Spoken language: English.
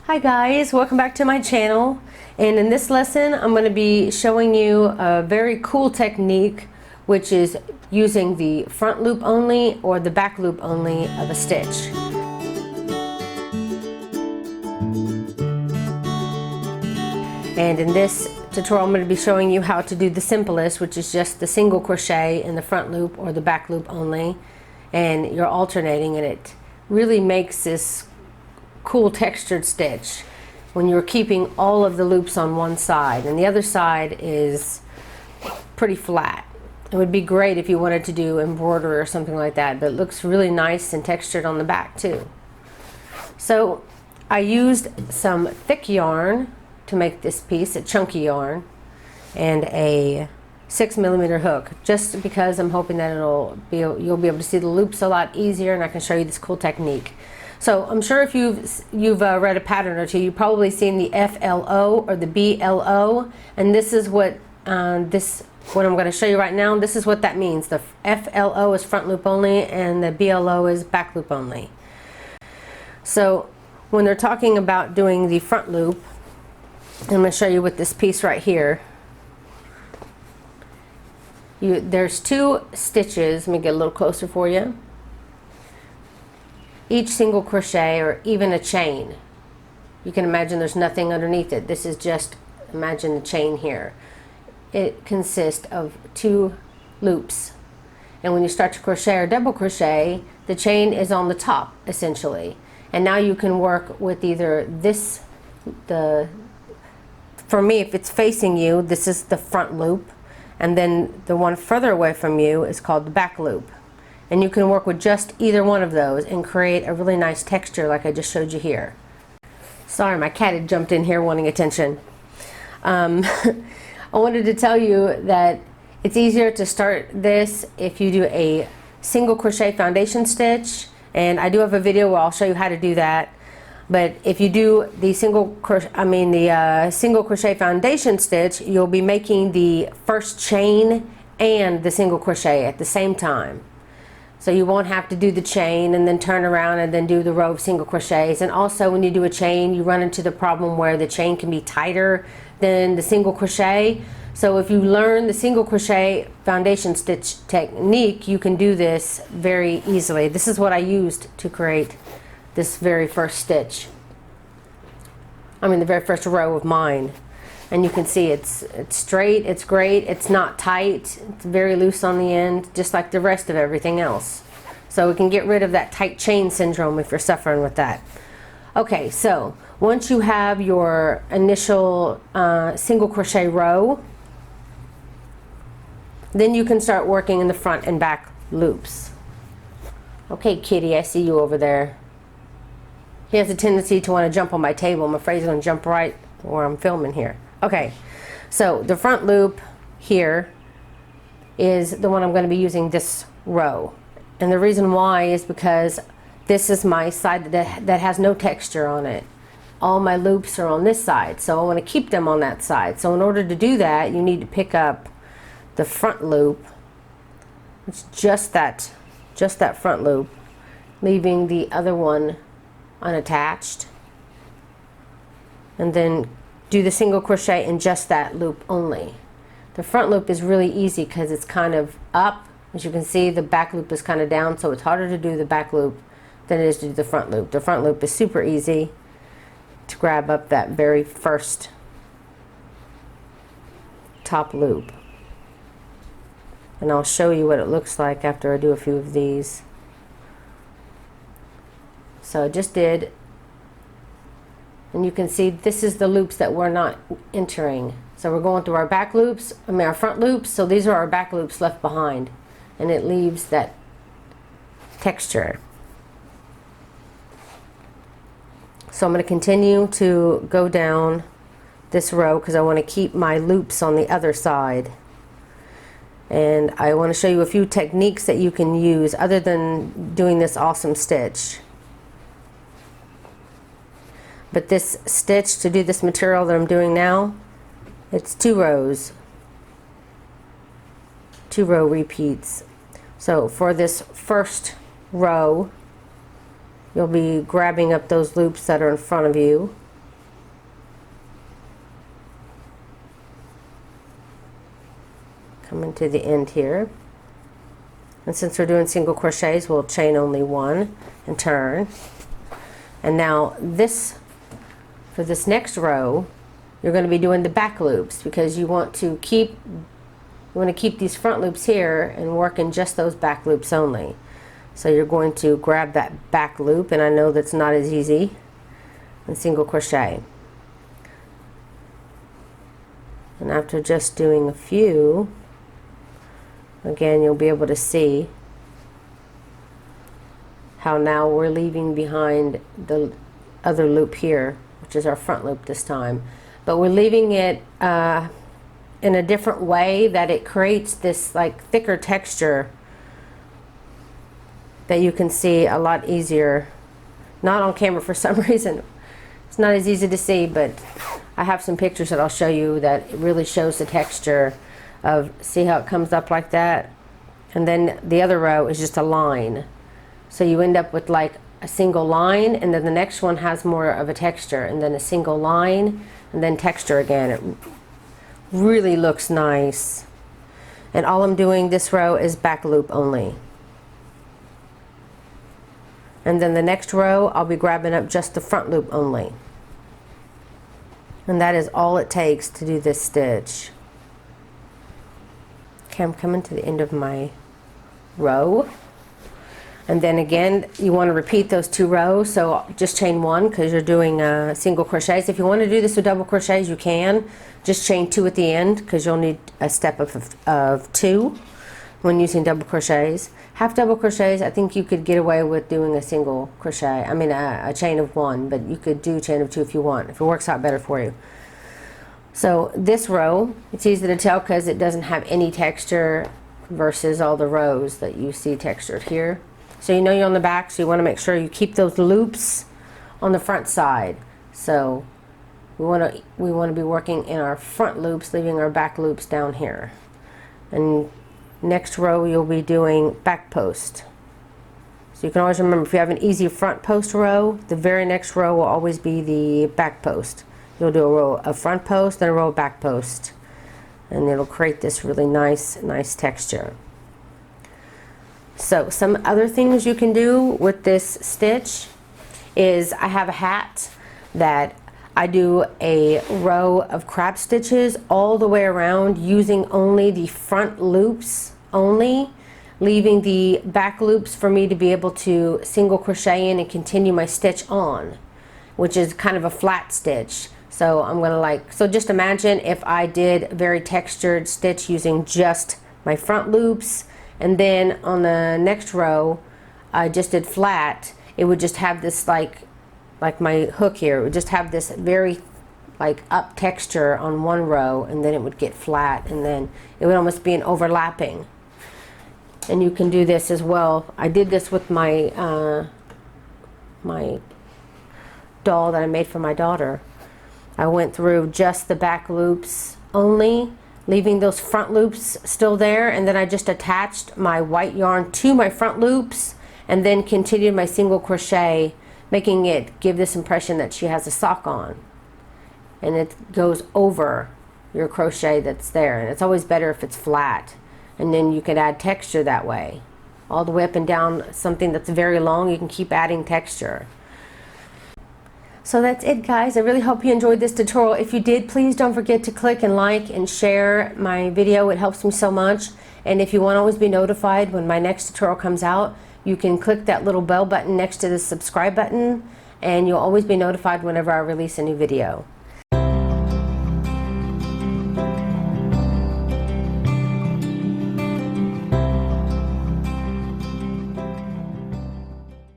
Hi guys, welcome back to my channel, and in this lesson I'm going to be showing you a very cool technique, which is using the front loop only or the back loop only of a stitch. And in this tutorial I'm going to be showing you how to do the simplest, which is just the single crochet in the front loop or the back loop only, and you're alternating, and it really makes this cool textured stitch when you're keeping all of the loops on one side and the other side is pretty flat. It would be great if you wanted to do embroidery or something like that, but it looks really nice and textured on the back too. So I used some thick yarn to make this piece, a chunky yarn, and a 6mm hook, just because I'm hoping that you'll be able to see the loops a lot easier and I can show you this cool technique. So I'm sure if you've read a pattern or two, you've probably seen the FLO or the BLO, and this is what what I'm going to show you right now. This is what that means. The FLO is front loop only and the BLO is back loop only. So when they're talking about doing the front loop, I'm going to show you with this piece right here. There's two stitches. Let me get a little closer for you. Each single crochet or even a chain. You can imagine there's nothing underneath it. This is just, imagine the chain here. It consists of two loops. And when you start to crochet or double crochet, the chain is on the top essentially. And now you can work with either this, for me, if it's facing you, this is the front loop. And then the one further away from you is called the back loop. And you can work with just either one of those and create a really nice texture like I just showed you here. Sorry, my cat had jumped in here wanting attention. I wanted to tell you that it's easier to start this if you do a single crochet foundation stitch, and I do have a video where I'll show you how to do that. But if you do the single crochet foundation stitch, you'll be making the first chain and the single crochet at the same time. So you won't have to do the chain and then turn around and then do the row of single crochets. And also when you do a chain, you run into the problem where the chain can be tighter than the single crochet. So if you learn the single crochet foundation stitch technique, you can do this very easily. This is what I used to create this very first stitch. I mean the very first row of mine. And you can see it's straight, it's great, it's not tight, it's very loose on the end, just like the rest of everything else. So we can get rid of that tight chain syndrome if you're suffering with that. Okay, so once you have your initial single crochet row, then you can start working in the front and back loops. Okay, kitty, I see you over there. He has a tendency to want to jump on my table. I'm afraid he's going to jump right where I'm filming here. Okay, so the front loop here is the one I'm going to be using this row. And the reason why is because this is my side that has no texture on it. All my loops are on this side, so I want to keep them on that side. So in order to do that, you need to pick up the front loop. It's just that front loop, leaving the other one unattached. And then do the single crochet in just that loop only. The front loop is really easy because it's kind of up. As you can see, the back loop is kind of down, so it's harder to do the back loop than it is to do the front loop. The front loop is super easy to grab up that very first top loop. And I'll show you what it looks like after I do a few of these. So I just did. And you can see this is the loops that we're not entering. So we're going through our back loops, our front loops, so these are our back loops left behind. And it leaves that texture. So I'm going to continue to go down this row because I want to keep my loops on the other side. And I want to show you a few techniques that you can use other than doing this awesome stitch. But this stitch, to do this material that I'm doing now, it's 2 rows. 2 row repeats. So for this first row, you'll be grabbing up those loops that are in front of you. coming to the end here. And since we're doing single crochets, we'll chain only one and turn. And now this, for this next row, you're going to be doing the back loops because you want to keep these front loops here and work in just those back loops only. So you're going to grab that back loop, and I know that's not as easy, and single crochet. And after just doing a few, again, you'll be able to see how now we're leaving behind the other loop here, which is our front loop this time. But we're leaving it in a different way that it creates this like thicker texture that you can see a lot easier. Not on camera for some reason. It's not as easy to see, but I have some pictures that I'll show you that really shows the texture of, see how it comes up like that? And then the other row is just a line. So you end up with like a single line, and then the next one has more of a texture, and then a single line, and then texture again. It really looks nice. And all I'm doing this row is back loop only. And then the next row I'll be grabbing up just the front loop only. And that is all it takes to do this stitch. Okay, I'm coming to the end of my row. And then again, you want to repeat those two rows, so just chain one because you're doing single crochets. If you want to do this with double crochets, you can. Just chain two at the end because you'll need a step of two when using double crochets. Half double crochets, I think you could get away with doing a single crochet. I mean a chain of one, but you could do a chain of two if you want, if it works out better for you. So this row, it's easy to tell because it doesn't have any texture versus all the rows that you see textured here. So you know you're on the back, so you want to make sure you keep those loops on the front side. So we want to be working in our front loops, leaving our back loops down here. And next row you'll be doing back post. So you can always remember, if you have an easy front post row, the very next row will always be the back post. You'll do a row of front post, then a row of back post, and it'll create this really nice texture. So some other things you can do with this stitch is, I have a hat that I do a row of crab stitches all the way around using only the front loops only, leaving the back loops for me to be able to single crochet in and continue my stitch on, which is kind of a flat stitch. So I'm gonna so just imagine if I did a very textured stitch using just my front loops, and then on the next row I just did flat. It would just have this like my hook here, it would just have this very up texture on one row, and then it would get flat, and then it would almost be an overlapping. And you can do this as well. I did this with my my doll that I made for my daughter. I went through just the back loops only, leaving those front loops still there, and then I just attached my white yarn to my front loops and then continued my single crochet, making it give this impression that she has a sock on, and it goes over your crochet that's there. And it's always better if it's flat, and then you can add texture that way all the way up and down. Something that's very long, you can keep adding texture. So that's it, guys. I really hope you enjoyed this tutorial. If you did, please don't forget to click and like and share my video. It helps me so much. And if you want to always be notified when my next tutorial comes out, you can click that little bell button next to the subscribe button, and you'll always be notified whenever I release a new video.